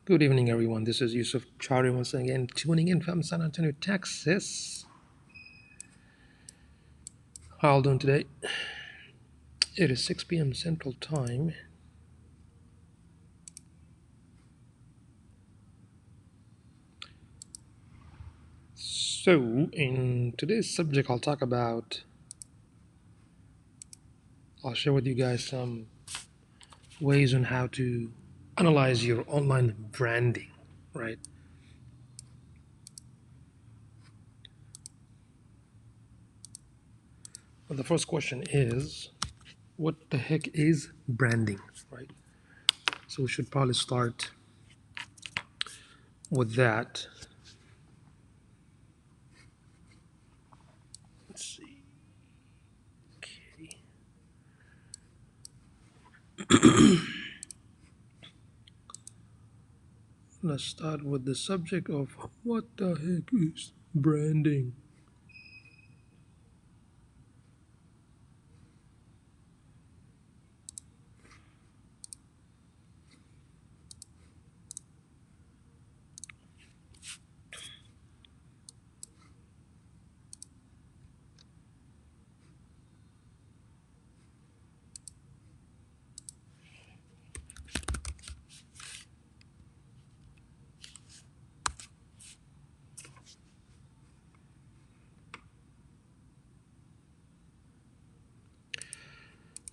Good evening, everyone. This is Yusuf Chari once again, tuning in from San Antonio, Texas. How are you doing today? It is 6 p.m. Central Time. So, in today's subject, I'll share with you guys some ways on how to analyze your online branding, right? Well, the first question is, what the heck is branding, right? So, we should probably start with that. Let's see. Okay. Let's start with the subject of what the heck is branding.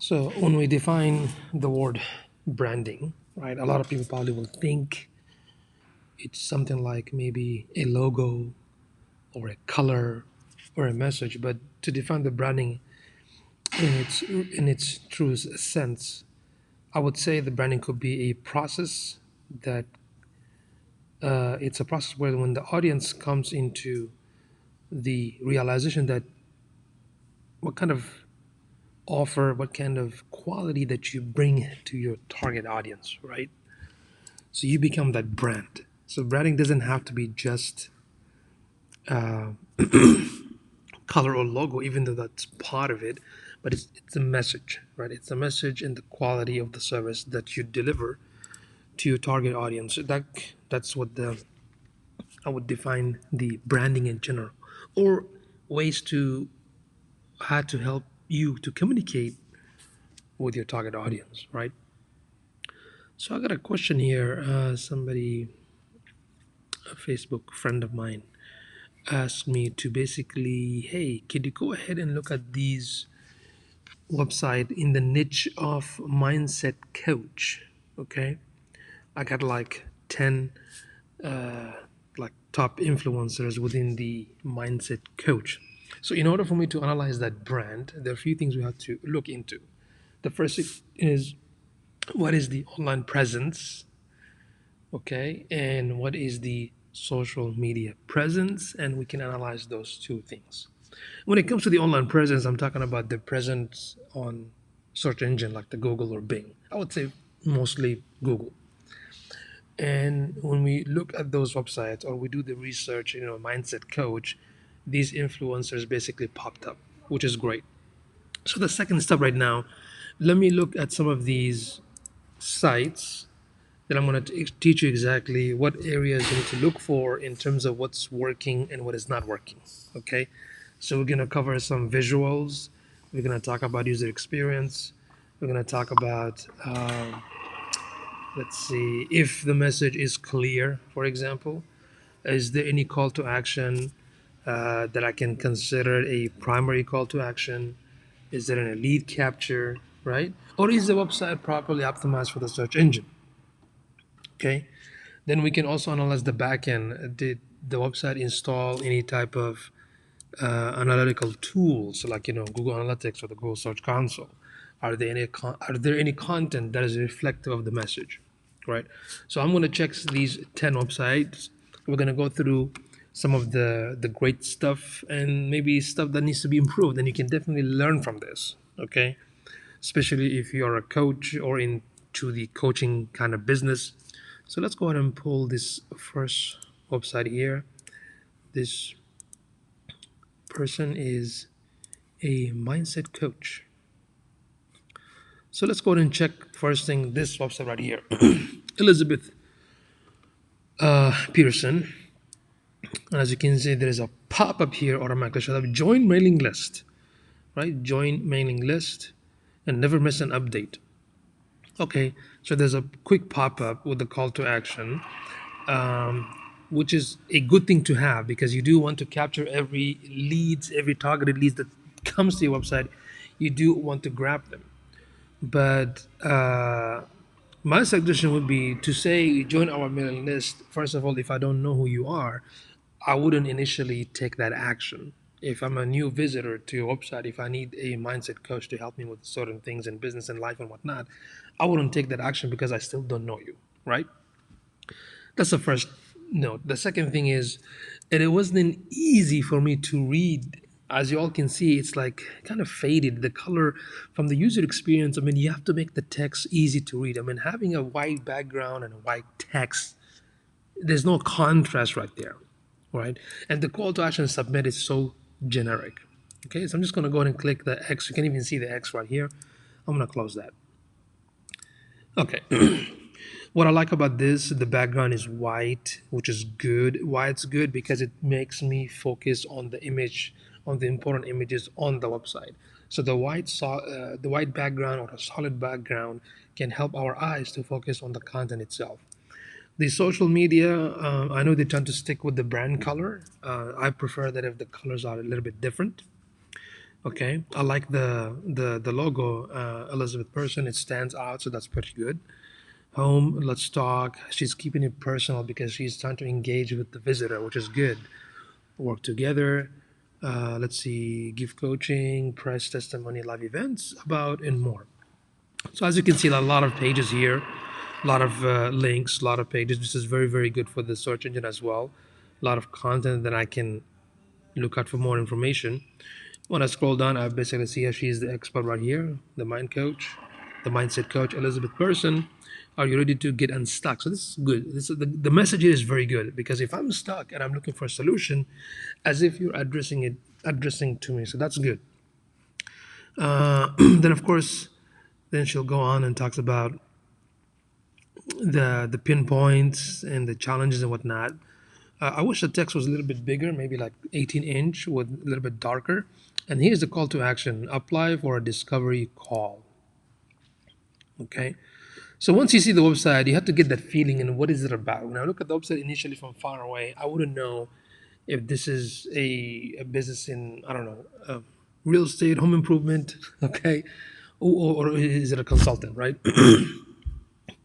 So, when we define the word branding, right, a lot of people probably will think it's something like maybe a logo or a color or a message. But to define the branding in its true sense, I would say the branding could be a process that it's a process where when the audience comes into the realization that what kind of offer, what kind of quality that you bring to your target audience, right? So you become that brand. So branding doesn't have to be just uh, color or logo, even though that's part of it, but it's a message, right? It's a message and the quality of the service that you deliver to your target audience. That's what the I would define the branding in general, or ways to how to help you to communicate with your target audience, right? So I got a question here. Somebody, a Facebook friend of mine, asked me to basically, hey, could you go ahead and look at these website in the niche of mindset coach? Okay, I got like 10 uh, like top influencers within the mindset coach. So in order for me to analyze that brand, there are a few things we have to look into. The first is what is the online presence, okay, and what is the social media presence, and we can analyze those two things. When it comes to the online presence, I'm talking about the presence on search engine like the Google or Bing. I would say mostly Google. And when we look at those websites or we do the research, mindset coach, these influencers basically popped up, which is great. So the second step right now, let me look at some of these sites that I'm going to teach you exactly what areas you need to look for in terms of what's working and what is not working. Okay, so we're going to cover some visuals. We're going to talk about user experience. We're going to talk about, let's see, if the message is clear, for example. Is there any call to action that I can consider a primary call to action? Is there a lead capture, right? Or is the website properly optimized for the search engine? Okay. Then we can also analyze the backend. Did the website install any type of analytical tools like Google Analytics or the Google Search Console? Are there any content that is reflective of the message, right? So I'm going to check these 10 websites. We're going to go through some of the great stuff and maybe stuff that needs to be improved, and you can definitely learn from this, okay? Especially if you're a coach or into the coaching kind of business. So let's go ahead and pull this first website here. This person is a mindset coach. So let's go ahead and check first thing this website right here. Elizabeth Peterson. And as you can see, there is a pop-up here automatically shows up join mailing list, right? Join mailing list and never miss an update. Okay, so there's a quick pop-up with the call to action, which is a good thing to have because you do want to capture every leads, every targeted leads that comes to your website. You do want to grab them. But my suggestion would be to say join our mailing list. First of all, if I don't know who you are, I wouldn't initially take that action. If I'm a new visitor to your website, if I need a mindset coach to help me with certain things in business and life and whatnot, I wouldn't take that action because I still don't know you, right? That's the first note. The second thing is, and it wasn't easy for me to read. As you all can see, it's like kind of faded. The color from the user experience, I mean, you have to make the text easy to read. I mean, having a white background and a white text, there's no contrast right there, right? And the call to action submit is so generic. Okay, so I'm just going to go ahead and click the X. You can even see the X right here. I'm going to close that. Okay. What I like about this, the background is white, which is good. Why it's good? Because it makes me focus on the image, on the important images on the website. So the white background or a solid background can help our eyes to focus on the content itself. The social media, I know they tend to stick with the brand color. I prefer that if the colors are a little bit different. Okay, I like the logo, Elizabeth Person. It stands out, so that's pretty good. Home, let's talk. She's keeping it personal because she's trying to engage with the visitor, which is good. Work together. Let's see, give coaching, press testimony, live events, about and more. So as you can see, a lot of pages here, a lot of links, a lot of pages. This is very, very good for the search engine as well. A lot of content that I can look out for more information. When I scroll down, I basically see her. She's the expert right here, the mind coach, the mindset coach, Elizabeth Person. Are you ready to get unstuck? So this is good. The message here is very good because if I'm stuck and I'm looking for a solution, as if you're addressing to me. So that's good. Then of course, then she'll go on and talks about the pinpoints and the challenges and whatnot. I wish the text was a little bit bigger, maybe like 18-inch with a little bit darker. And here's the call to action: apply for a discovery call. Okay. So once you see the website, you have to get that feeling and what is it about. When I look at the website initially from far away, I wouldn't know if this is a business in, I don't know, real estate, home improvement, okay, or is it a consultant, right?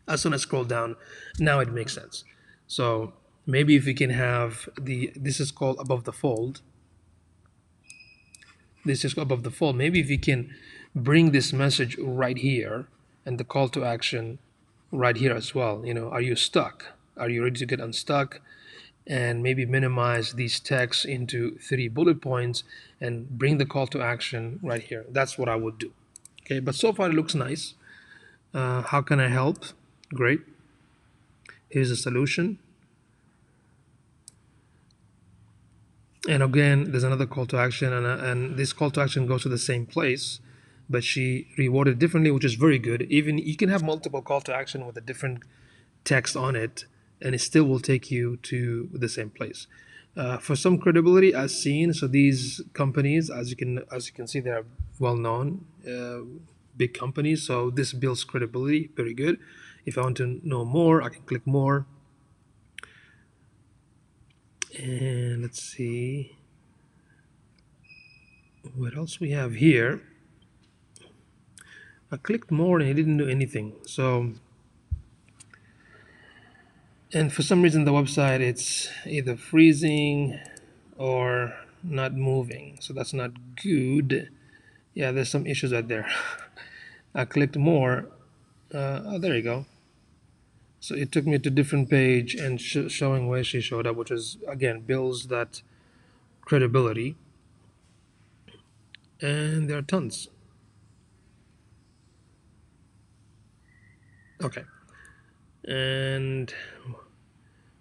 As soon as I scroll down, now it makes sense. So maybe if we can have this is called above the fold. This is above the fold. Maybe if you can bring this message right here and the call to action right here as well. Are you stuck? Are you ready to get unstuck? And maybe minimize these texts into 3 bullet points and bring the call to action right here. That's what I would do. Okay, but so far it looks nice. How can I help? Great. Here's a solution. And again, there's another call to action, and this call to action goes to the same place, but she rewarded differently, which is very good. Even you can have multiple call to action with a different text on it, and it still will take you to the same place. For some credibility, as seen, so these companies, as you can see, they're well known, big companies. So this builds credibility, very good. If I want to know more, I can click more. And let's see what else we have here. I clicked more and it didn't do anything. So, and for some reason the website, it's either freezing or not moving. So that's not good. Yeah, there's some issues out there. I clicked more. Oh, there you go. So it took me to a different page and showing where she showed up, which is again builds that credibility. And there are tons. Okay. And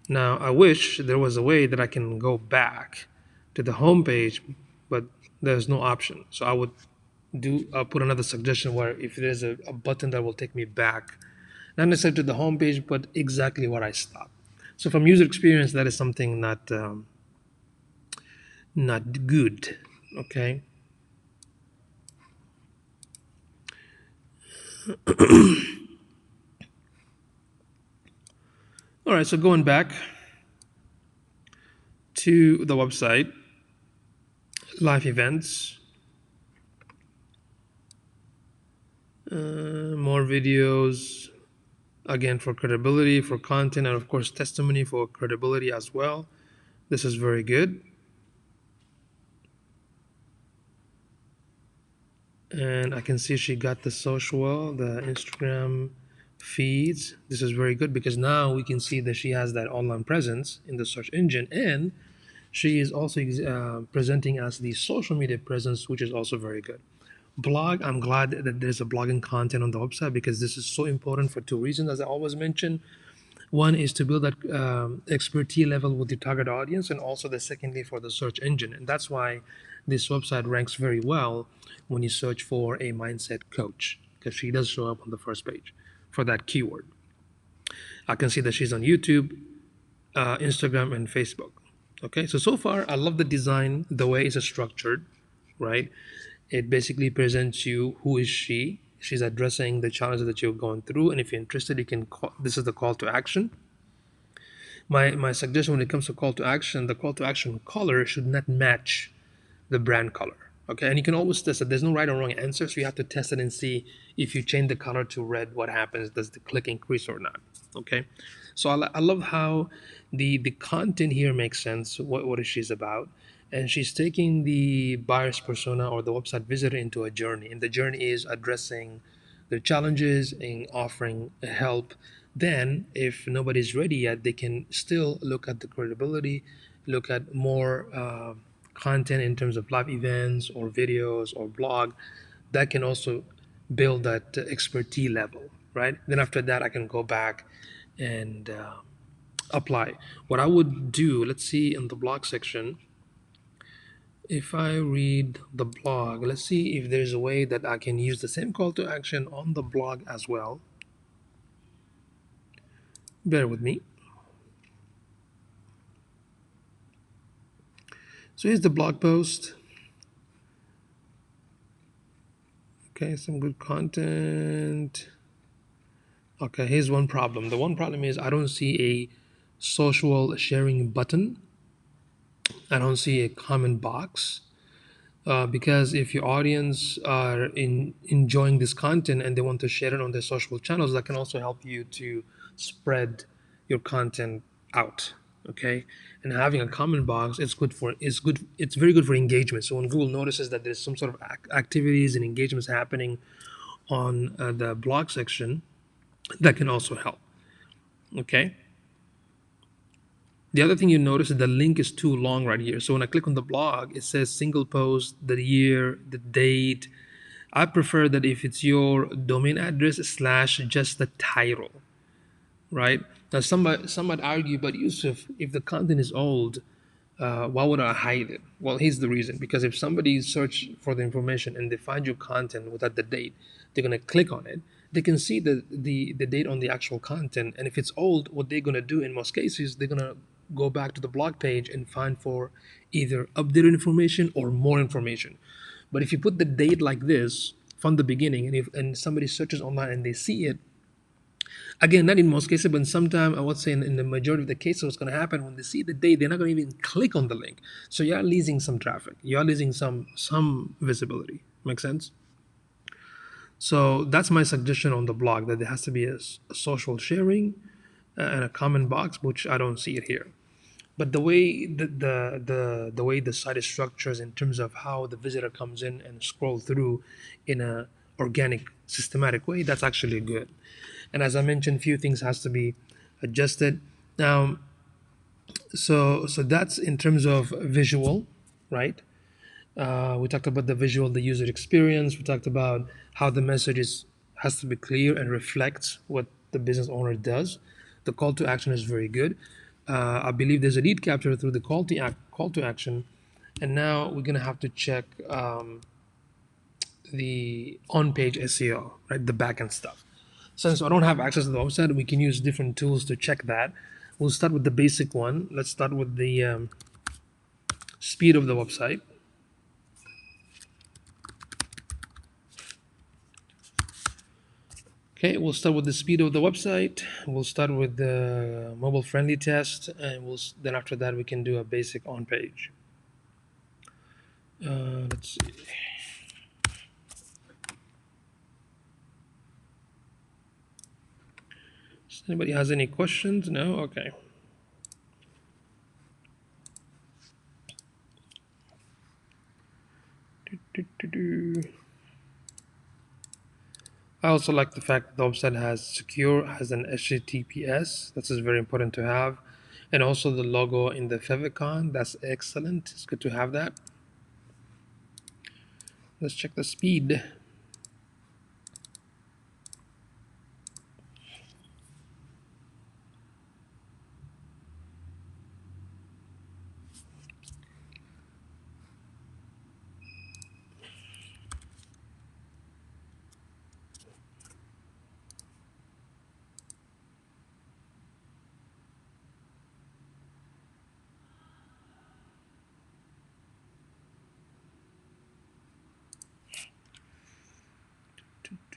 now I wish there was a way that I can go back to the home page, but there's no option. So I'll put another suggestion where if there's a button that will take me back, not necessarily to the home page, but exactly where I stopped. So from user experience, that is something not good. Okay. All right. So going back to the website, live events, more videos, again for credibility, for content, and of course testimony for credibility as well. This is very good. And I can see she got the social, the Instagram feeds. This is very good because now we can see that she has that online presence in the search engine, and she is also presenting as the social media presence, which is also very good. Blog, I'm glad that there's a blogging content on the website because this is so important for two reasons, as I always mention. One is to build that expertise level with the target audience, and also the secondly for the search engine. And that's why this website ranks very well when you search for a mindset coach, because she does show up on the first page for that keyword. I can see that she's on YouTube, Instagram, and Facebook. Okay, so far I love the design, the way it's structured, right? It basically presents you who is she. She's addressing the challenges that you're going through, and if you're interested, you can call. This is the call to action. My suggestion when it comes to call to action, the call to action color should not match the brand color. Okay, and you can always test it. There's no right or wrong answer, so you have to test it and see if you change the color to red, what happens? Does the click increase or not? Okay, so I love how the content here makes sense. What is she's about? And she's taking the buyer's persona or the website visitor into a journey, and the journey is addressing their challenges and offering help. Then, if nobody's ready yet, they can still look at the credibility, look at more content in terms of live events or videos or blog that can also build that expertise level, right? Then after that, I can go back and apply. What I would do, let's see in the blog section, if I read the blog, let's see if there's a way that I can use the same call to action on the blog as well. Bear with me. So here's the blog post. Okay, some good content. Okay, here's one problem. The one problem is I don't see a social sharing button. I don't see a comment box. Because if your audience are enjoying this content and they want to share it on their social channels, that can also help you to spread your content out. Okay, and having a comment box, it's very good for engagement. So when Google notices that there's some sort of activities and engagements happening on the blog section, that can also help. Okay. The other thing you notice is the link is too long right here. So when I click on the blog, it says single post, the year, the date. I prefer that if it's your domain address slash just the title, right? Now some might argue, but Yusuf, if the content is old, why would I hide it? Well, here's the reason. Because if somebody search for the information and they find your content without the date, they're gonna click on it. They can see the date on the actual content, and if it's old, what they're gonna do in most cases, they're gonna go back to the blog page and find for either updated information or more information. But if you put the date like this from the beginning, and somebody searches online and they see it, again, not in most cases, but sometimes I would say in the majority of the cases, what's going to happen when they see the date, they're not going to even click on the link. So you're losing some traffic. You're losing some visibility. Make sense? So that's my suggestion on the blog, that there has to be a social sharing and a comment box, which I don't see it here. But the way the way the site is structured in terms of how the visitor comes in and scroll through in a organic, systematic way, that's actually good. And as I mentioned, few things has to be adjusted. Now, so that's in terms of visual, right? We talked about the visual, the user experience. We talked about how the message has to be clear and reflects what the business owner does. The call to action is very good. I believe there's a lead capture through the call to action, and now we're gonna have to check the on-page SEO, right? The backend stuff. Since I don't have access to the website, we can use different tools to check that. We'll start with the basic one. Let's start with the speed of the website. Okay, we'll start with the speed of the website. We'll start with the mobile friendly test, and then after that we can do a basic on page. Let's see. Does anybody has any questions? No? Okay. I also like the fact that the website has an HTTPS. That's just very important to have. And also the logo in the favicon. That's excellent. It's good to have that. Let's check the speed.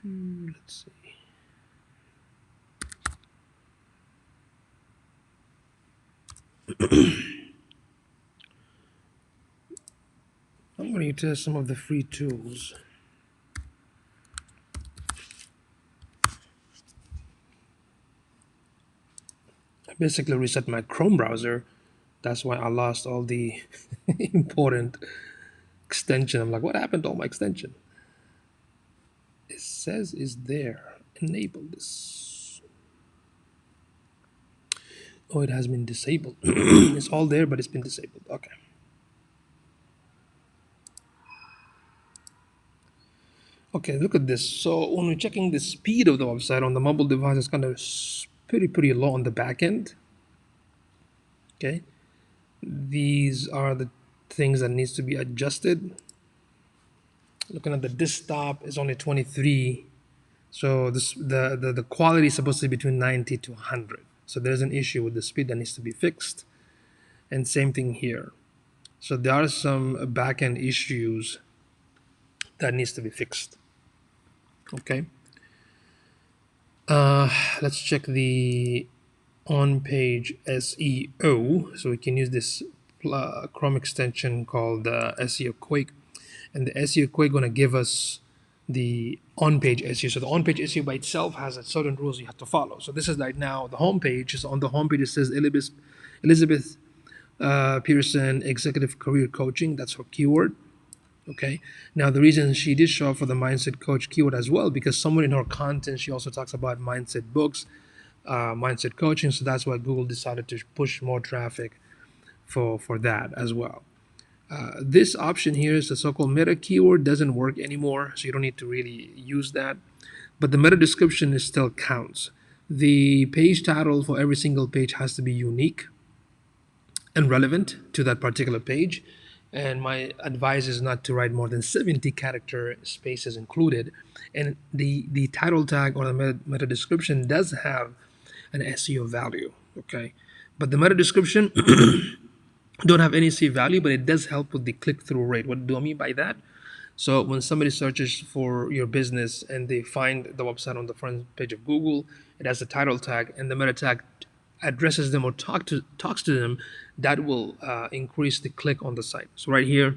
Let's see. I'm going to test some of the free tools. I basically reset my Chrome browser. That's why I lost all the important extension. I'm like, what happened to all my extension? It says is there. Enable this. Oh, it has been disabled. It's all there, but it's been disabled. Okay. Okay, look at this. So when we're checking the speed of the website on the mobile device, it's kind of pretty low on the back end. Okay, these are the things that needs to be adjusted. Looking at the desktop is only 23, so the quality is supposed to be between 90 to 100. So there's an issue with the speed that needs to be fixed, and same thing here. So there are some back-end issues that needs to be fixed. Okay. Let's check the on-page SEO. So we can use this Chrome extension called SEO Quake, and the SEO Quake going to give us the on-page SEO. So the on-page SEO by itself has a certain rules you have to follow. So this is like now the homepage. So on the homepage it says Elizabeth Pearson Executive Career Coaching. That's her keyword. Okay. Now the reason she did show up for the mindset coach keyword as well, because somewhere in her content she also talks about mindset books, mindset coaching. So that's why Google decided to push more traffic for that as well. This option here is the so-called meta keyword doesn't work anymore, so you don't need to really use that. But the meta description is still counts. The page title for every single page has to be unique and relevant to that particular page. And my advice is not to write more than 70 character spaces included. And the title tag or the meta description does have an SEO value, okay? But the meta description don't have any SEO value, but it does help with the click-through rate. What do I mean by that? So when somebody searches for your business and they find the website on the front page of Google, it has a title tag, and the meta tag addresses them or talks to them, that will increase the click on the site. So right here,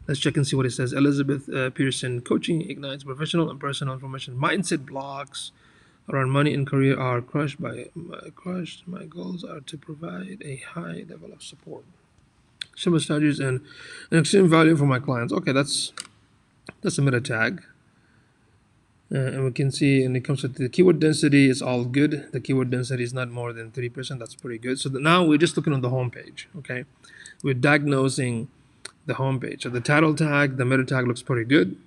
let's check and see what it says. Elizabeth Pearson Coaching ignites professional and personal information mindset blogs around money and career are crushed. My goals are to provide a high level of support, simple strategies, and an extreme value for my clients. Okay, that's a meta tag. And we can see when it comes to the keyword density, it's all good. The keyword density is not more than 30%. That's pretty good. So now we're just looking on the home page. Okay, we're diagnosing the home page. So the title tag, the meta tag looks pretty good.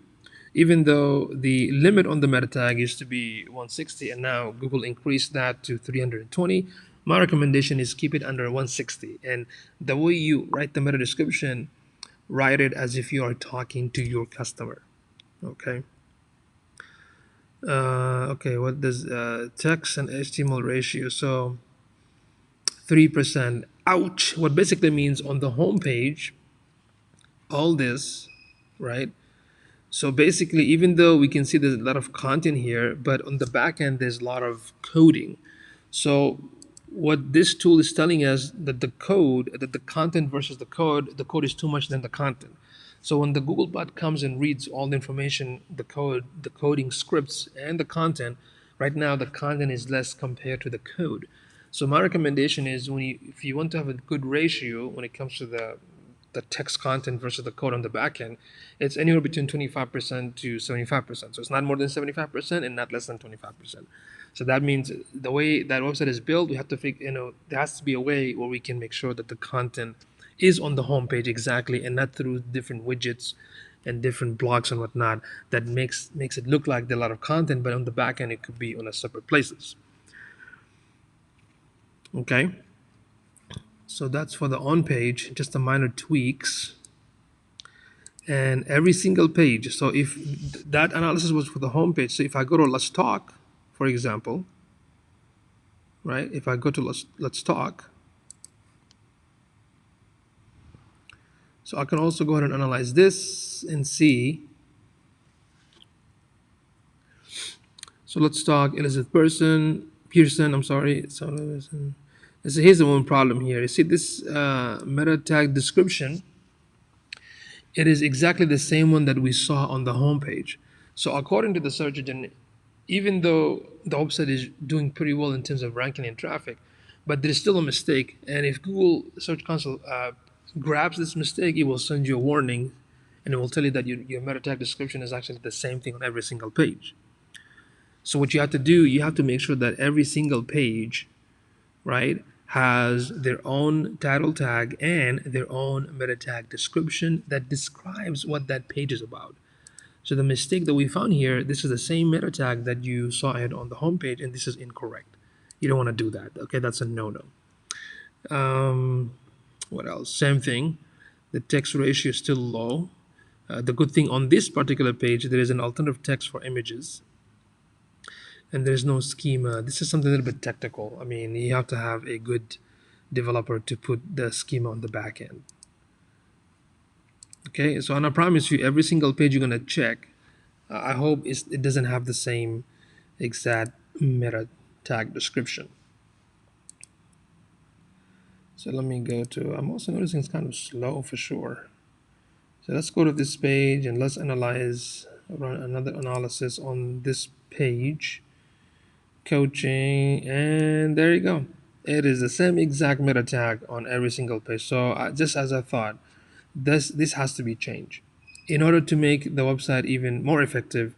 Even though the limit on the meta tag used to be 160, and now Google increased that to 320. My recommendation is keep it under 160. And the way you write the meta description, write it as if you are talking to your customer. Okay. Okay, what does text and HTML ratio? So 3%. Ouch. What basically means on the home page, all this, right? So basically, even though we can see there's a lot of content here, but on the back end, there's a lot of coding. So what this tool is telling us that the content versus the code is too much than the content. So when the Googlebot comes and reads all the information, the code, the coding scripts, and the content, right now the content is less compared to the code. So my recommendation is if you want to have a good ratio when it comes to the text content versus the code on the back end, it's anywhere between 25% to 75%. So it's not more than 75% and not less than 25%. So that means the way that website is built, we have to figure, there has to be a way where we can make sure that the content is on the home page exactly, and not through different widgets and different blocks and whatnot that makes it look like there's a lot of content, but on the back end it could be on a separate places. Okay. So that's for the on page, just a minor tweaks. And every single page. So if that analysis was for the home page, so if I go to Let's Talk, for example, right? If I go to Let's Talk, so I can also go ahead and analyze this and see. So Let's Talk, Elizabeth Pearson, I'm sorry. So here's the one problem here. You see this meta tag description, it is exactly the same one that we saw on the home page. So according to the search engine, even though the website is doing pretty well in terms of ranking and traffic, but there's still a mistake. And if Google Search Console grabs this mistake, it will send you a warning, and it will tell you that your meta tag description is actually the same thing on every single page. So what you have to do, you have to make sure that every single page, right, has their own title tag and their own meta tag description that describes what that page is about. So the mistake that we found here, this is the same meta tag that you saw it on the home page, and this is incorrect. You don't want to do that. Okay, that's a no-no. What else? Same thing. The text ratio is still low. The good thing on this particular page, there is an alternative text for images, and there's no schema. This is something a little bit technical. I mean, you have to have a good developer to put the schema on the back end. Okay, so and I promise you, every single page you're gonna check, I hope it doesn't have the same exact meta tag description. So let me go to, I'm also noticing it's kind of slow for sure. So let's go to this page and let's run another analysis on this page. Coaching, and there you go. It is the same exact meta tag on every single page. So just as I thought, this has to be changed. In order to make the website even more effective,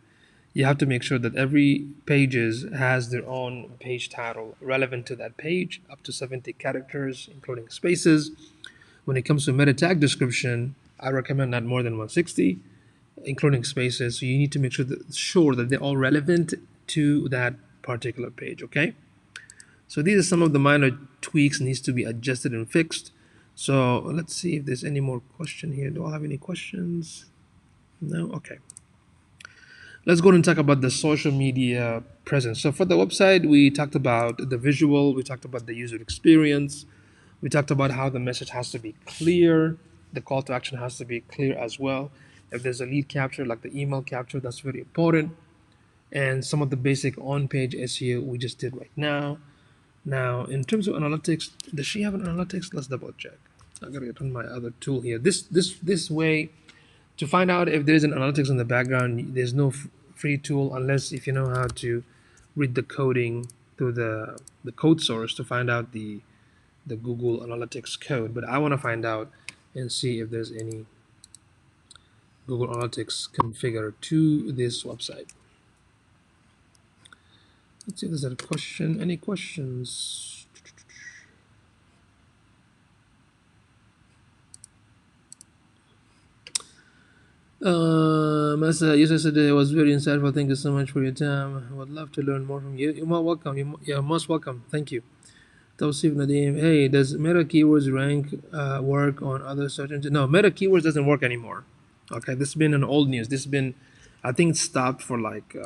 you have to make sure that every pages has their own page title relevant to that page, up to 70 characters, including spaces. When it comes to meta tag description, I recommend not more than 160, including spaces. So you need to make sure that they're all relevant to that particular page. Okay. So these are some of the minor tweaks needs to be adjusted and fixed. So let's see if there's any more question here. Do I have any questions? No. Okay. Let's go and talk about the social media presence. So for the website, we talked about the visual, we talked about the user experience, we talked about how the message has to be clear, the call to action has to be clear as well. If there's a lead capture, like the email capture, that's very important. And some of the basic on-page SEO we just did right now. Now, in terms of analytics, does she have an analytics? Let's double check. I gotta get on my other tool here. This way, to find out if there's an analytics in the background, there's no free tool unless if you know how to read the coding through the code source to find out the Google Analytics code. But I want to find out and see if there's any Google Analytics configure to this website. Let's see if there's a question. Any questions? Yesterday was very insightful. Thank you so much for your time. I would love to learn more from you. You're most welcome. You're most welcome. Thank you. Tawsif Nadeem. Hey, does meta keywords rank work on other search engines? No, meta keywords doesn't work anymore. Okay, this has been an old news. This has been, I think it stopped for like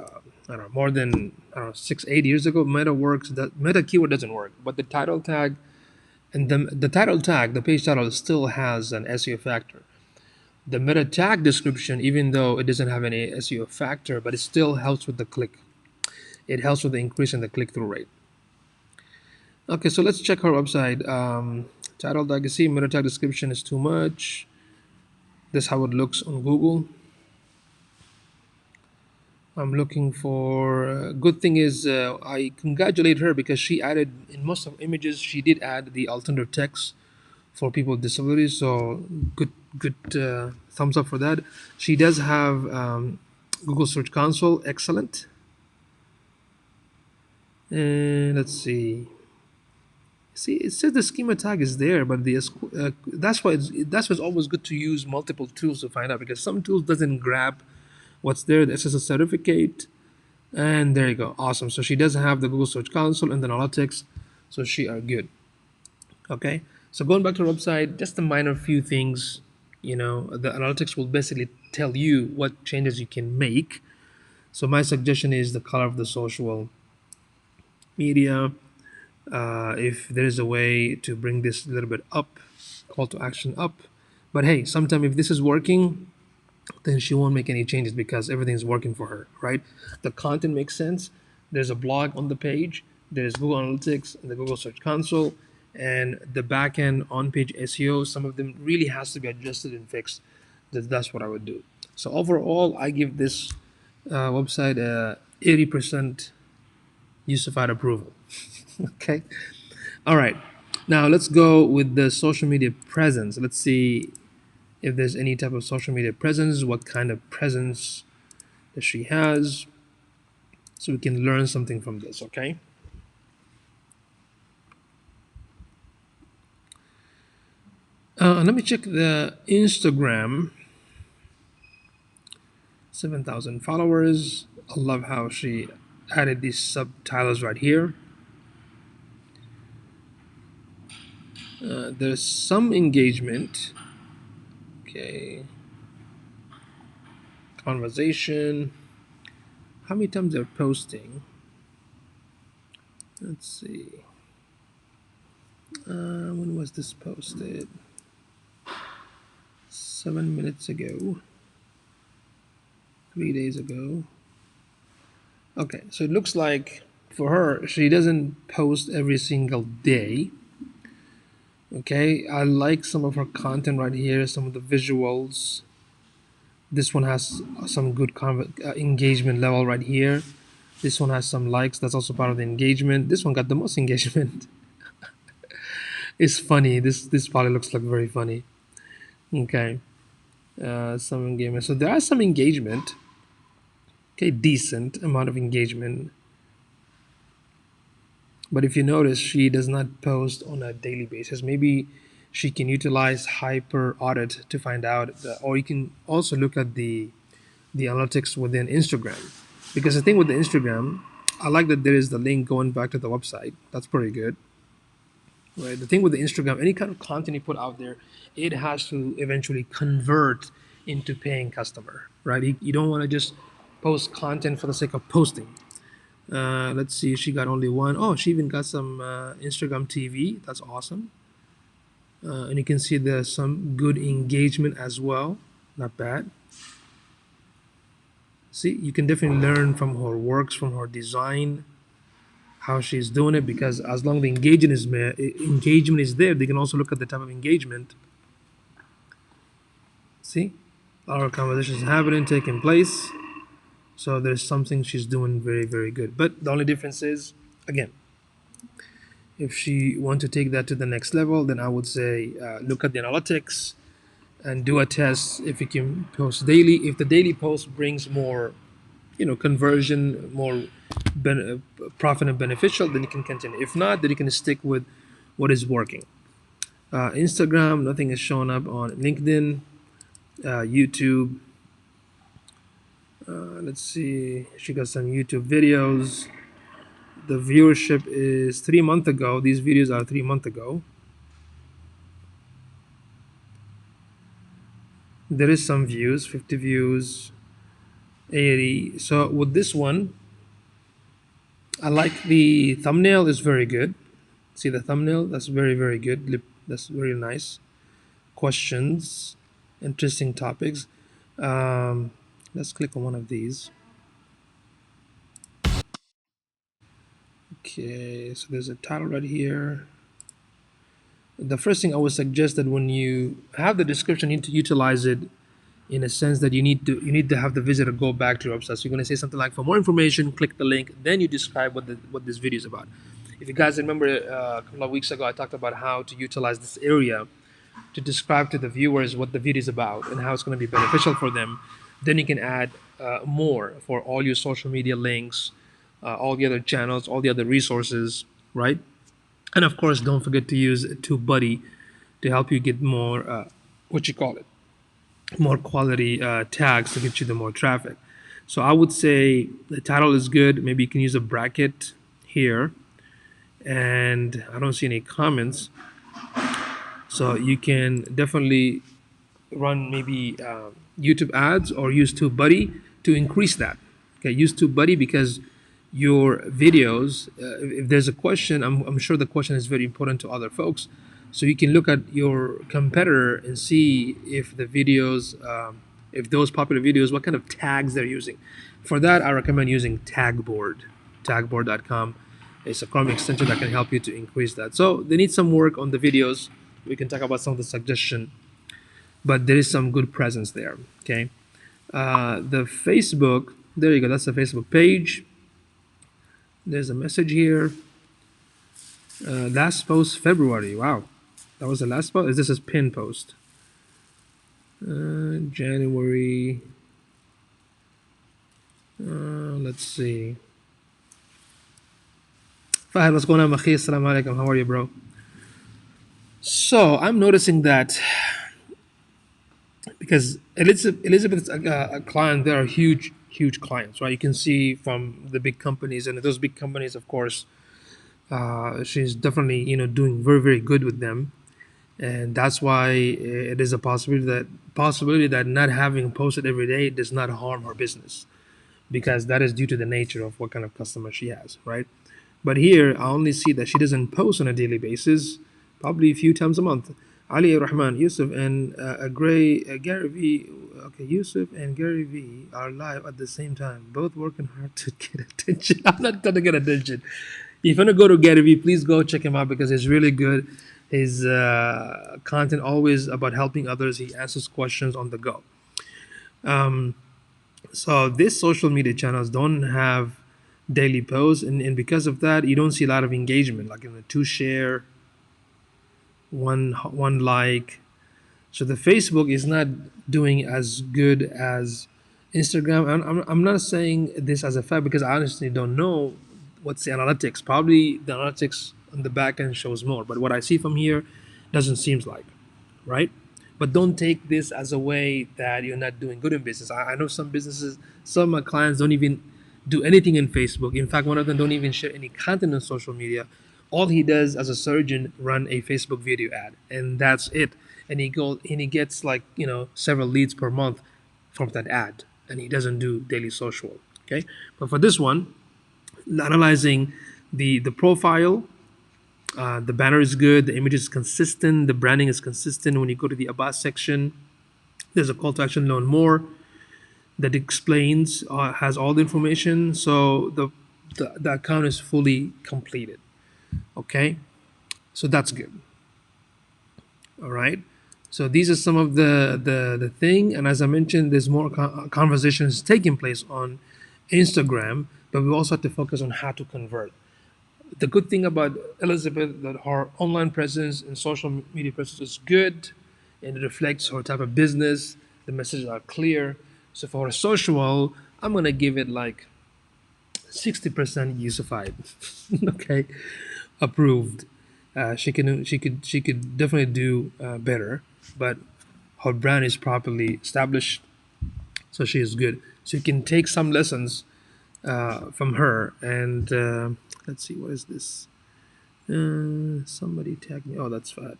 I don't know, more than 6-8 years ago. Meta keyword doesn't work, but the title tag And the title tag, the page title, still has an SEO factor. The meta tag description, even though it doesn't have any SEO factor, but it still helps with the click. It helps with the increase in the click-through rate. Okay, so let's check her website. Title tag, you see, meta tag description is too much. This is how it looks on Google. I'm looking for. Good thing is, I congratulate her because she added in most of images. She did add the alternative text for people with disabilities. So good thumbs up for that. She does have Google Search Console, excellent. And let's see. See, it says the schema tag is there, but that's why it's always good to use multiple tools to find out, because some tools doesn't grab what's there. This is a certificate, and there you go, awesome. So she does have the Google Search Console and the analytics, so she are good. Okay, so going back to the website, just a minor few things. The analytics will basically tell you what changes you can make. So my suggestion is the color of the social media. If there is a way to bring this a little bit up, call to action up. But hey, sometime if this is working, then she won't make any changes because everything's working for her, right? The content makes sense. There's a blog on the page. There's Google Analytics and the Google Search Console, and the backend on-page SEO. Some of them really has to be adjusted and fixed. That's what I would do. So overall, I give this website 80% Usified approval. Okay. All right. Now let's go with the social media presence. Let's see if there's any type of social media presence, what kind of presence that she has, so we can learn something from this, okay? Let me check the Instagram. 7,000 followers. I love how she added these subtitles right here. There's some engagement. Okay. Conversation. How many times they're posting? Let's see. When was this posted? 7 minutes ago. 3 days ago. Okay, so it looks like for her, she doesn't post every single day. Okay, I like some of her content right here, some of the visuals. This one has some good engagement level right here. This one has some likes. That's also part of the engagement. This one got the most engagement. It's funny. This probably looks like very funny. Okay, some engagement. So there are some engagement. Okay, decent amount of engagement. But if you notice, she does not post on a daily basis. Maybe she can utilize Hyper Audit to find out, or you can also look at the analytics within Instagram. Because the thing with the Instagram, I like that there is the link going back to the website. That's pretty good. Right. The thing with the Instagram, any kind of content you put out there, it has to eventually convert into paying customer. Right. You don't want to just post content for the sake of posting. Let's see, she got only one. Oh, she even got some Instagram TV. That's awesome. And you can see there's some good engagement as well. Not bad. See, you can definitely learn from her works, from her design, how she's doing it, because as long as the engagement is there, they can also look at the type of engagement. See, our conversations happening, taking place. So there's something she's doing very, very good. But the only difference is, again, if she want to take that to the next level, then I would say look at the analytics and do a test if you can post daily. If the daily post brings more, conversion, more profit and beneficial, then you can continue. If not, then you can stick with what is working. Instagram, nothing is showing up on LinkedIn, YouTube. Let's see, she got some YouTube videos. The viewership is 3 months ago. These videos are 3 months ago. There is some views, 50 views, 80. So with this one, I like the thumbnail is very good. See the thumbnail? That's very, very good. That's very nice. Questions, interesting topics. Um, let's click on one of these. Okay, so there's a title right here. The first thing I would suggest that when you have the description, you need to utilize it in a sense that you need to have the visitor go back to your website. So you're going to say something like, "For more information, click the link." Then you describe what this video is about. If you guys remember, a couple of weeks ago, I talked about how to utilize this area to describe to the viewers what the video is about and how it's going to be beneficial for them. Then you can add more for all your social media links, all the other channels, all the other resources, right? And of course, don't forget to use TubeBuddy to help you get more, what you call it, more quality tags to get you the more traffic. So I would say the title is good. Maybe you can use a bracket here. And I don't see any comments. So you can definitely run maybe YouTube ads or use TubeBuddy to increase that. Okay, use TubeBuddy because your videos, if there's a question, I'm sure the question is very important to other folks. So you can look at your competitor and see if the videos, if those popular videos, what kind of tags they're using. For that, I recommend using Tagboard, tagboard.com. It's a Chrome extension that can help you to increase that. So they need some work on the videos. We can talk about some of the suggestion, but there is some good presence there. Okay, the Facebook. There you go. That's the Facebook page. There's a message here. Last post February. Wow, that was the last post. Is this a pin post? January. Let's see. Fahad, what's going on, Makhi? Assalamu alaikum. How are you, bro? So I'm noticing that because Elizabeth's a client, they are huge, huge clients, right? You can see from the big companies, and those big companies, of course, she's definitely doing very, very good with them, and that's why it is a possibility that not having posted every day does not harm her business, because that is due to the nature of what kind of customer she has, right? But here I only see that she doesn't post on a daily basis, probably a few times a month. Ali Rahman, Yusuf, and Gary V. Okay, Yusuf and Gary V are live at the same time, both working hard to get attention. I'm not trying to get attention. If you want to go to Gary Vee, please go check him out because he's really good. His content always about helping others. He answers questions on the go. So these social media channels don't have daily posts, and because of that, you don't see a lot of engagement, like in the two share, one like. So the Facebook is not doing as good as Instagram. I'm not saying this as a fact because I honestly don't know what's the analytics. Probably the analytics on the back end shows more, but what I see from here doesn't seem like, right? But don't take this as a way that you're not doing good in business. I know some businesses, some of my clients don't even do anything in Facebook. In fact, one of them don't even share any content on social media. All he does as a surgeon run a Facebook video ad, and that's it. And he gets like several leads per month from that ad, and he doesn't do daily social. Okay, but for this one, analyzing the profile, the banner is good, the image is consistent, the branding is consistent. When you go to the about section, there's a call to action, learn more, that explains, has all the information. So the account is fully completed. Okay, so that's good. All right. So these are some of the thing, and as I mentioned, there's more conversations taking place on Instagram, but we also have to focus on how to convert. The good thing about Elizabeth that her online presence and social media presence is good, and it reflects her type of business. The messages are clear. So for her social, I'm gonna give it like 60% usified. Okay, approved. She could definitely do better, but her brand is properly established, so she is good. So you can take some lessons from her. And let's see, what is this? Somebody tag me. Oh, that's fat.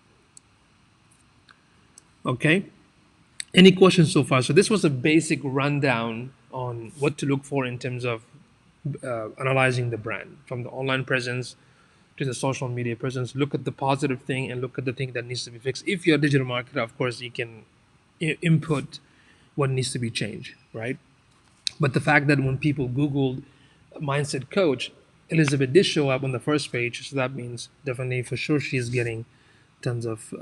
Okay. Any questions so far? So this was a basic rundown on what to look for in terms of analyzing the brand, from the online presence to the social media presence. Look at the positive thing and look at the thing that needs to be fixed. If you're a digital marketer, of course, you can input what needs to be changed, right? But the fact that when people Googled mindset coach, Elizabeth did show up on the first page, so that means definitely for sure she's getting tons of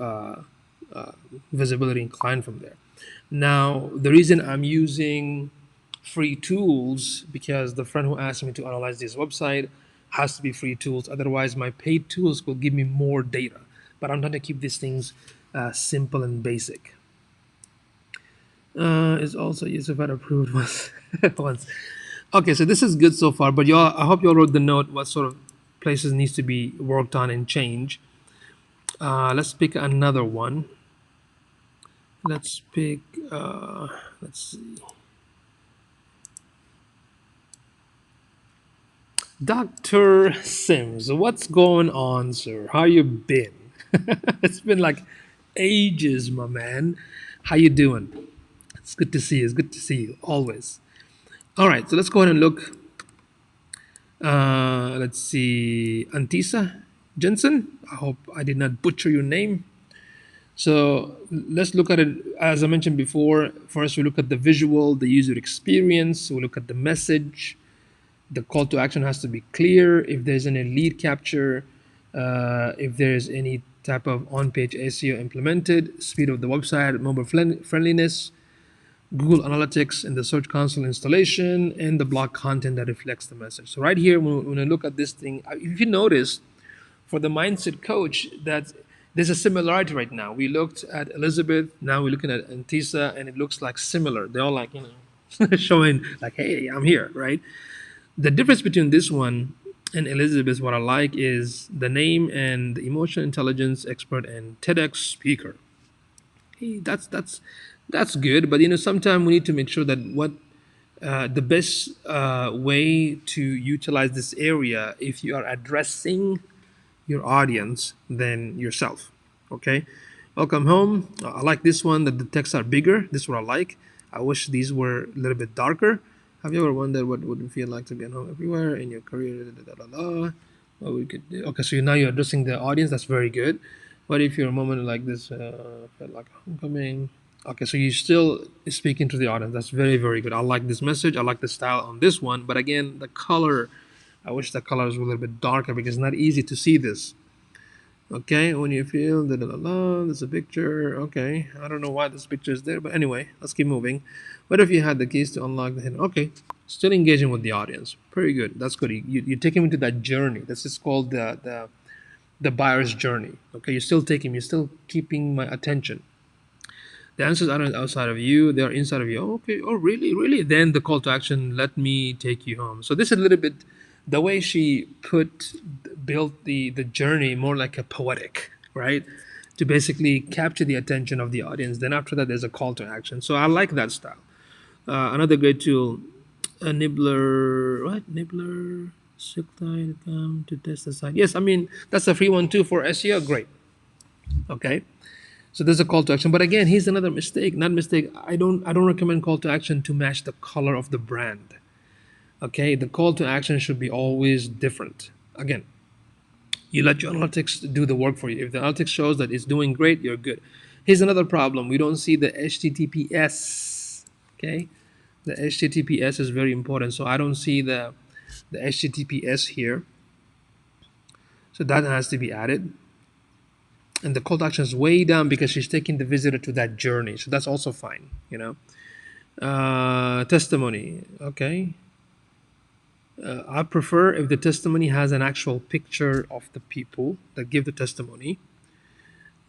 visibility and client from there. Now, the reason I'm using free tools because the friend who asked me to analyze this website has to be free tools. Otherwise, my paid tools will give me more data. But I'm trying to keep these things simple and basic. Is also Yusuf had approved once. once. Okay, so this is good so far. But y'all, I hope y'all wrote the note. What sort of places needs to be worked on and change. Let's pick another one. Let's pick. Let's see. Dr. Sims, what's going on, sir? How you been? It's been like ages, my man. How you doing? It's good to see you. It's good to see you always. All right, so let's go ahead and look. Let's see, Antisa Jensen. I hope I did not butcher your name. So let's look at it as I mentioned before. First, we look at the visual, the user experience. We look at the message. The call to action has to be clear. If there's any lead capture, if there's any type of on-page SEO implemented, speed of the website, mobile friendliness, Google Analytics and the Search Console installation, and the blog content that reflects the message. So right here, when I look at this thing, if you notice, for the mindset coach, that there's a similarity right now. We looked at Elizabeth, now we're looking at Antisa, and it looks like similar. They're all like, showing like, hey, I'm here, right? The difference between this one and Elizabeth, what I like is the name and the emotional intelligence expert and TEDx speaker. Hey, that's good, but sometimes we need to make sure that what the best way to utilize this area, if you are addressing your audience than yourself. Okay, welcome home. I like this one that the texts are bigger. This is what I like. I wish these were a little bit darker. Have you ever wondered what would it feel like to be at home everywhere in your career? What we could do? Okay, so now you're addressing the audience. That's very good. What if you're a moment like this felt like homecoming? Okay, so you're still speaking to the audience. That's very, very good. I like this message. I like the style on this one. But again, the color, I wish the colors were a little bit darker because it's not easy to see this. Okay, when you feel there's a picture. Okay, I don't know why this picture is there, but anyway, let's keep moving. What if you had the keys to unlock the hidden? Okay, still engaging with the audience. Pretty good. That's good. You take him into that journey. This is called the buyer's journey. Okay, you still take him. You're still keeping my attention. The answers aren't outside of you; they are inside of you. Oh, okay. Oh, really, really? Then the call to action. Let me take you home. So this is a little bit the way she built the journey more like a poetic, right? To basically capture the attention of the audience. Then after that, there's a call to action. So I like that style. Another great tool, a Nibbler. What Nibbler? Silktide come to test the site. Yes, I mean that's a free one too for SEO. Great. Okay. So there's a call to action. But again, here's another mistake. Not mistake. I don't recommend call to action to match the color of the brand. Okay, the call to action should be always different. Again, you let your analytics do the work for you. If the analytics shows that it's doing great, you're good. Here's another problem. We don't see the HTTPS. Okay, the HTTPS is very important. So I don't see the HTTPS here. So that has to be added. And the call to action is way down because she's taking the visitor to that journey. So that's also fine, testimony, okay. I prefer if the testimony has an actual picture of the people that give the testimony.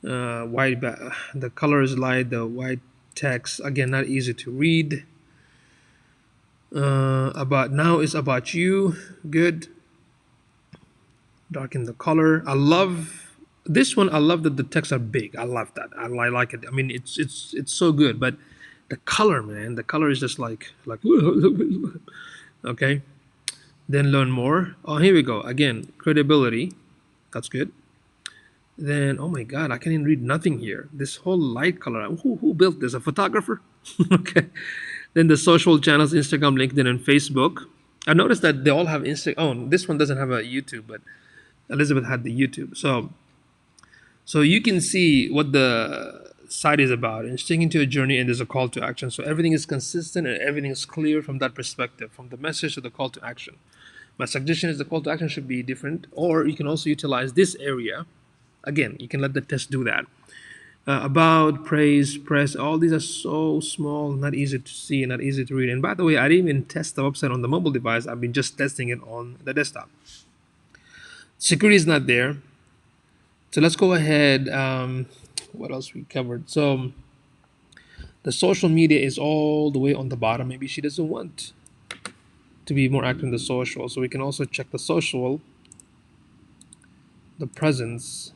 The color is light, the white text, again, not easy to read. About now is about you, good. Darken the color. I love this one. I love that the texts are big. I love that. I like it. I mean, it's so good. But the color, man, the color is just like okay. Then learn more. Oh, here we go. Again, credibility. That's good. Then, oh my God, I can't even read nothing here. This whole light color. Who built this? A photographer? Okay. Then the social channels, Instagram, LinkedIn, and Facebook. I noticed that they all have Instagram. Oh, this one doesn't have a YouTube, but Elizabeth had the YouTube. So you can see what the site is about and sticking to a journey, and there's a call to action. So everything is consistent and everything is clear from that perspective, from the message to the call to action. My suggestion is the call to action should be different, or you can also utilize this area. Again, you can let the test do that. About, praise, press, all these are so small, not easy to see, and not easy to read. And by the way, I didn't even test the website on the mobile device. I've been just testing it on the desktop. Security is not there. So let's go ahead. What else we covered? So the social media is all the way on the bottom. Maybe she doesn't want to be more active in the social. So we can also check the social, the presence.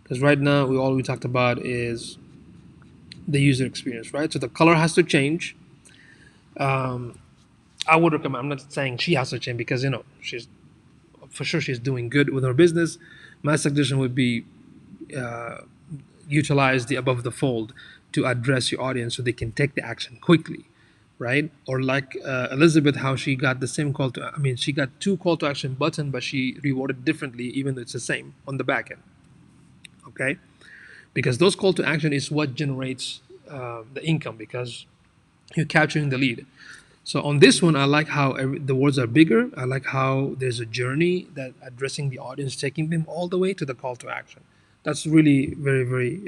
Because right now all we talked about is the user experience, right? So the color has to change. I would recommend. I'm not saying she has to change because she's for sure she's doing good with her business. My suggestion would be utilize the above the fold to address your audience so they can take the action quickly, right? Or like Elizabeth, how she got the same call to. I mean, she got two call to action button, but she rewarded differently, even though it's the same on the back end. Okay, because those call to action is what generates the income because you're capturing the lead. So on this one, I like how the words are bigger. I like how there's a journey that addressing the audience, taking them all the way to the call to action. That's really very, very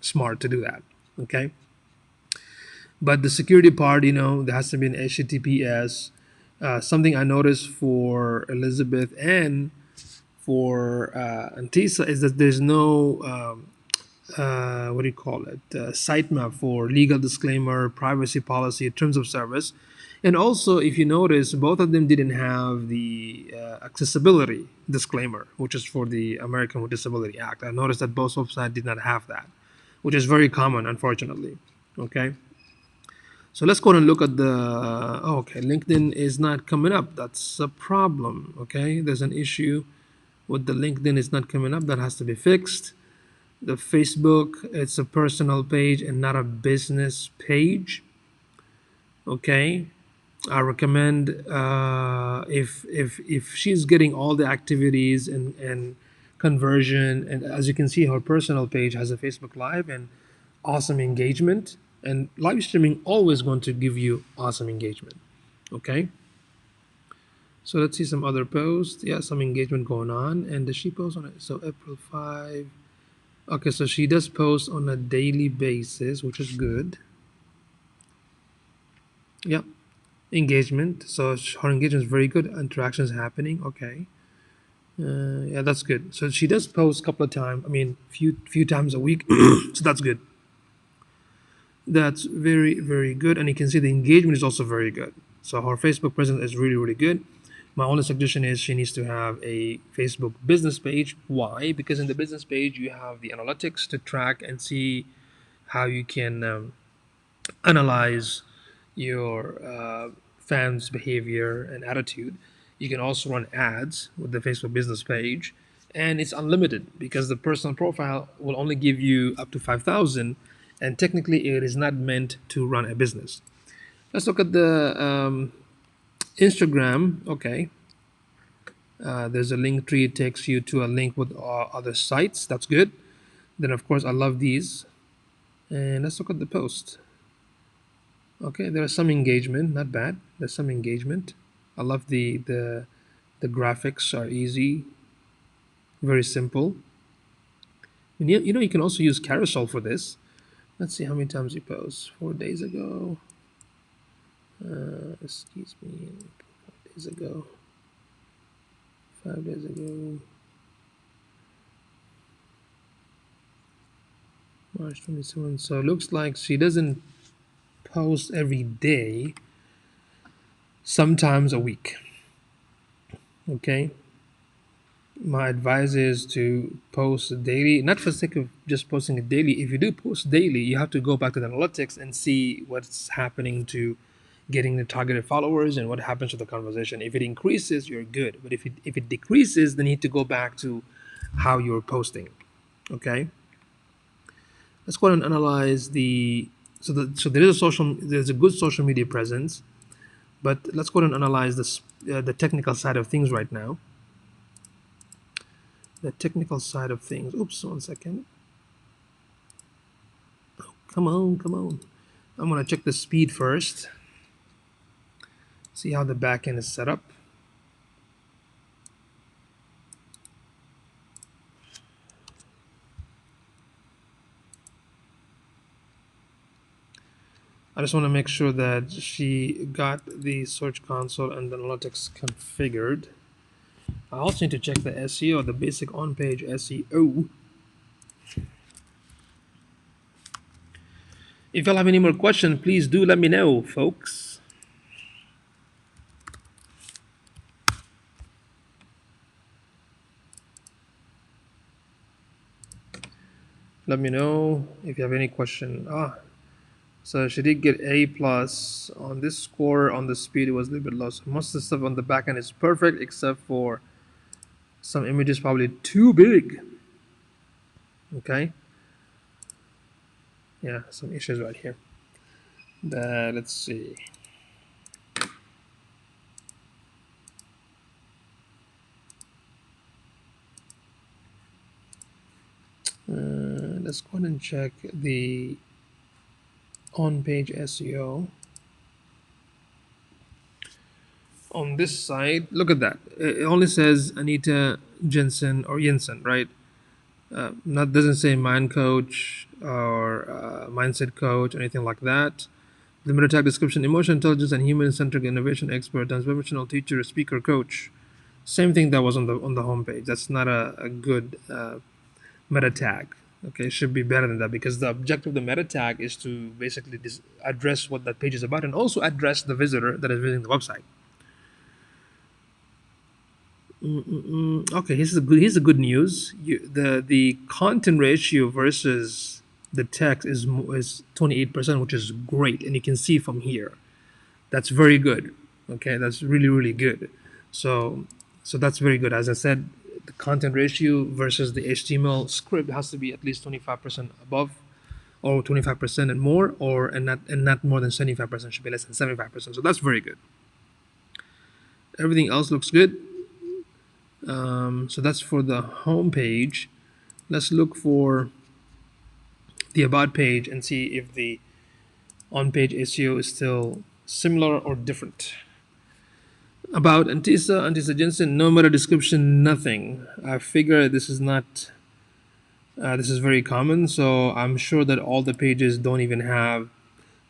smart to do that. Okay. But the security part, there has to be an HTTPS. Something I noticed for Elizabeth and for Antisa is that there's no what do you call it, sitemap for legal disclaimer, privacy policy, terms of service. And also, if you notice, both of them didn't have the accessibility disclaimer, which is for the American with Disability Act. I noticed that both websites did not have that, which is very common, unfortunately. Okay. So let's go and look at the, okay, LinkedIn is not coming up. That's a problem. Okay. There's an issue with the LinkedIn is not coming up. That has to be fixed. The Facebook, it's a personal page and not a business page. Okay. I recommend if she's getting all the activities and conversion, and as you can see, her personal page has a Facebook Live and awesome engagement, and live streaming always going to give you awesome engagement. Okay. So let's see some other posts. Yeah, some engagement going on, and does she post on it? So April 5. Okay, so she does post on a daily basis, which is good. Yep. Engagement. So her engagement is very good. Interactions happening. Okay. Yeah, that's good. So she does post a couple of times. I mean, few times a week. So that's good. That's very, very good. And you can see the engagement is also very good. So her Facebook presence is really, really good. My only suggestion is she needs to have a Facebook business page. Why? Because in the business page, you have the analytics to track and see how you can analyze your fans' behavior and attitude. You can also run ads with the Facebook business page, and it's unlimited because the personal profile will only give you up to 5,000, and technically it is not meant to run a business. Let's look at the Instagram. Okay. There's a link tree. It takes you to a link with other sites. That's good. Then, of course, I love these. And let's look at the post. Okay, there's some engagement. Not bad. There's some engagement. I love the graphics are easy, very simple. And you can also use carousel for this. Let's see how many times you post. 4 days ago. Excuse me. 4 days ago. 5 days ago. March 27. So it looks like she doesn't post every day, sometimes a week. Okay. My advice is to post daily, not for the sake of just posting it daily. If you do post daily, you have to go back to the analytics and see what's happening to getting the targeted followers and what happens to the conversation. If it increases, you're good. But if it decreases, then you need to go back to how you're posting. Okay. Let's go ahead and analyze the so there is there's a good social media presence, But let's go ahead and analyze this, the technical side of things right now. The technical side of things. Oops, 1 second. Oh, come on, come on. I'm gonna check the speed first. See how the backend is set up. I just want to make sure that she got the Search Console and the analytics configured. I also need to check the SEO, the basic on-page SEO. If y'all have any more questions, please do let me know, folks. Let me know if you have any question. So she did get A plus on this score. On the speed, it was a little bit low. So most of the stuff on the back end is perfect, except for some images probably too big. Okay. Yeah, some issues right here. Let's see. Let's go ahead and check the on-page SEO. On this side, look at that. It only says Anita Jensen or Jensen, right? Not doesn't say mind coach or mindset coach or anything like that. The meta tag description: emotional intelligence and human-centric innovation expert, transformational teacher, speaker, coach. Same thing that was on the homepage. That's not a good meta tag. Okay, it should be better than that, because the objective of the meta tag is to basically address what that page is about and also address the visitor that is visiting the website. Okay, here's the good news. The content ratio versus the text is 28%, which is great, and you can see from here. That's very good. Okay, that's really good. So that's very good. As I said, the content ratio versus the HTML script has to be at least 25% above, or 25% and more, and not more than 75%. Should be less than 75%. So that's very good. Everything else looks good. So that's for the home page. Let's look for the about page and see if the on-page SEO is still similar or different. About Antisa Jensen, no meta description, nothing. I figure this is not, this is very common, so I'm sure that all the pages don't even have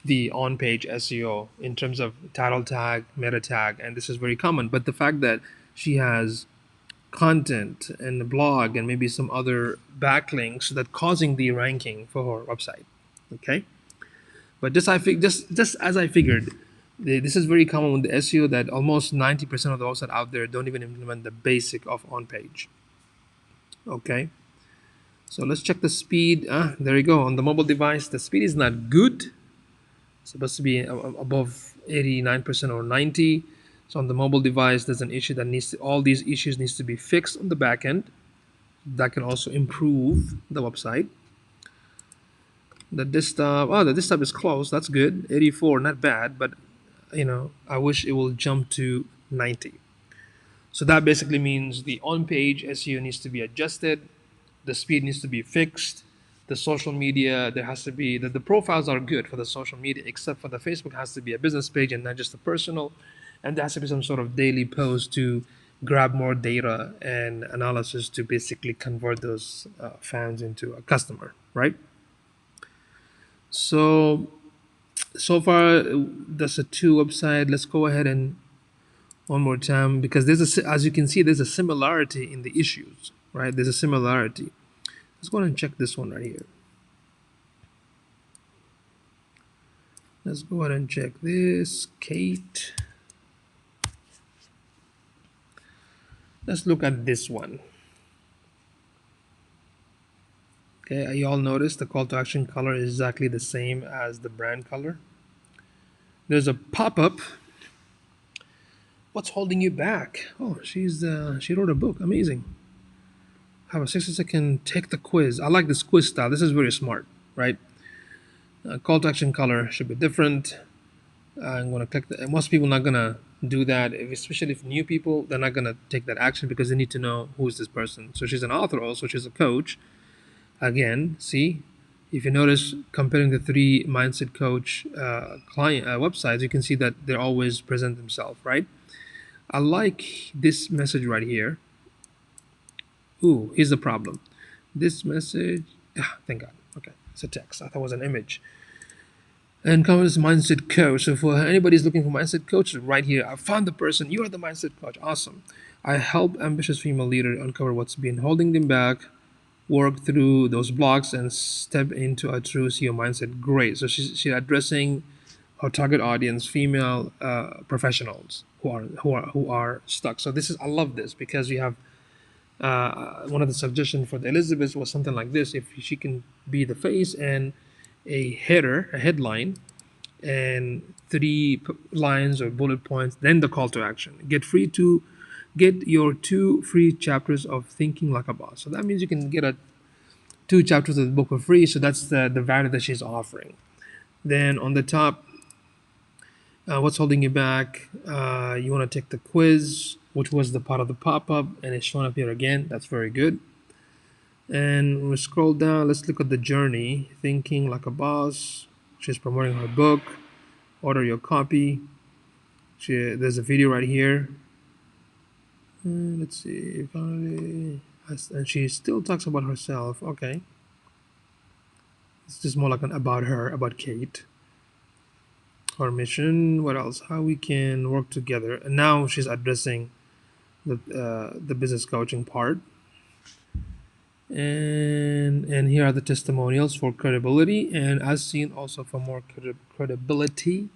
the on-page SEO in terms of title tag, meta tag, and this is very common. But the fact that she has content and the blog and maybe some other backlinks that causing the ranking for her website. Okay, but just as I figured, this is very common with the SEO, that almost 90% of the websites out there don't even implement the basic of on page. Okay, so let's check the speed. There you go. On the mobile device, the speed is not good. It's supposed to be above 89% or 90. So on the mobile device, there's an issue that all these issues needs to be fixed on the back end. That can also improve the website. The desktop is closed. That's good. 84, not bad, but I wish it will jump to 90. So that basically means the on-page SEO needs to be adjusted. The speed needs to be fixed. The social media, there has to be the profiles are good for the social media, except for the Facebook has to be a business page and not just a personal. And there has to be some sort of daily post to grab more data and analysis to basically convert those fans into a customer, right? So far, that's a 2 website. Let's go ahead and one more time, because as you can see, there's a similarity in the issues, right? There's a similarity. Let's go ahead and check this one right here. Let's go ahead and check this, Kate. Let's look at this one. Okay, you all notice the call to action color is exactly the same as the brand color. There's a pop-up. What's holding you back? Oh, she wrote a book. Amazing. Have a 60-second take the quiz. I like this quiz style. This is very smart, right? Call to action color should be different. I'm going to click the, and most people not going to do that, especially if new people, they're not going to take that action because they need to know who is this person. So she's an author also, she's a coach. Again, see, if you notice comparing the three mindset coach client websites, you can see that they always present themselves, right? I like this message right here. Ooh, here's the problem. This message, thank God. Okay, it's a text. I thought it was an image. And covers mindset coach. So for anybody who's looking for mindset coach, right here, I found the person. You are the mindset coach. Awesome. I help ambitious female leaders uncover what's been holding them back, work through those blocks, and step into a true CEO mindset. Great. So she's addressing her target audience, female professionals who are stuck. So this is, I love this because you have one of the suggestions for the Elizabeth was something like this: if she can be the face and a header, a headline, and three lines or bullet points, then the call to action. Get your 2 free chapters of Thinking Like a Boss. So that means you can get 2 chapters of the book for free. So that's the value that she's offering. Then on the top, what's holding you back? You want to take the quiz, which was the part of the pop-up, and it's showing up here again. That's very good. And we scroll down. Let's look at the journey. Thinking Like a Boss. She's promoting her book. Order your copy. There's a video right here. Let's see. And she still talks about herself. Okay. It's just more like an about her, about Kate. Our mission. What else? How we can work together. And now she's addressing the business coaching part. And here are the testimonials for credibility, and as seen also for more credibility.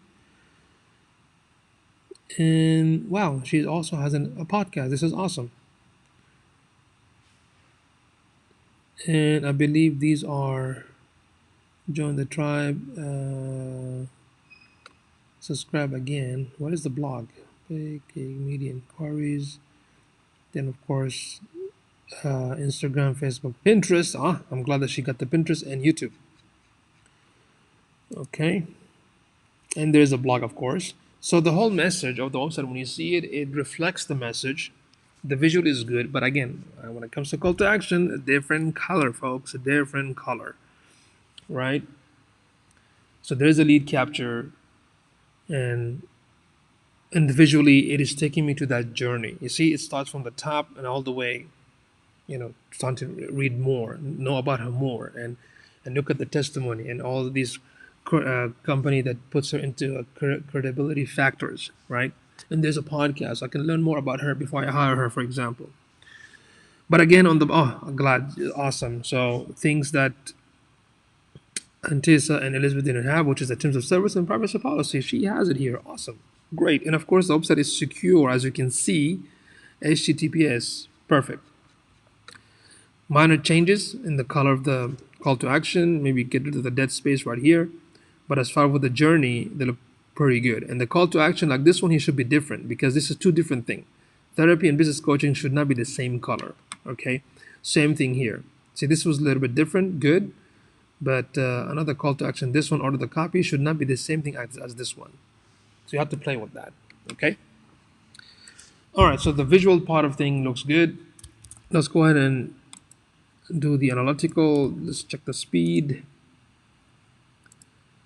And wow, she also has a podcast. This is awesome. And I believe these are join the tribe, subscribe again. What is the blog? Big media inquiries. Then of course Instagram, Facebook, Pinterest. I'm glad that she got the Pinterest and YouTube. Okay, and there's a blog, of course. So the whole message of the website, when you see it, it reflects the message. The visual is good, but again, when it comes to call to action, a different color, folks, a different color, right? So there's a lead capture, and visually, it is taking me to that journey. You see, it starts from the top and all the way, starting to read more, know about her more, and look at the testimony and all of these company that puts her into credibility factors, right? And there's a podcast. I can learn more about her before I hire her, for example. But again, I'm glad, awesome. So things that Antissa and Elizabeth didn't have, which is the terms of service and privacy policy, she has it here. Awesome, great. And of course, the website is secure, as you can see. HTTPS, perfect. Minor changes in the color of the call to action, maybe get rid of the dead space right here. But as far with the journey, they look pretty good. And the call to action, like this one here, should be different because this is two different things. Therapy and business coaching should not be the same color. Okay, same thing here. See, this was a little bit different, good. But another call to action, this one, order the copy, should not be the same thing as this one. So you have to play with that. Okay. All right. So the visual part of thing looks good. Let's go ahead and do the analytical. Let's check the speed.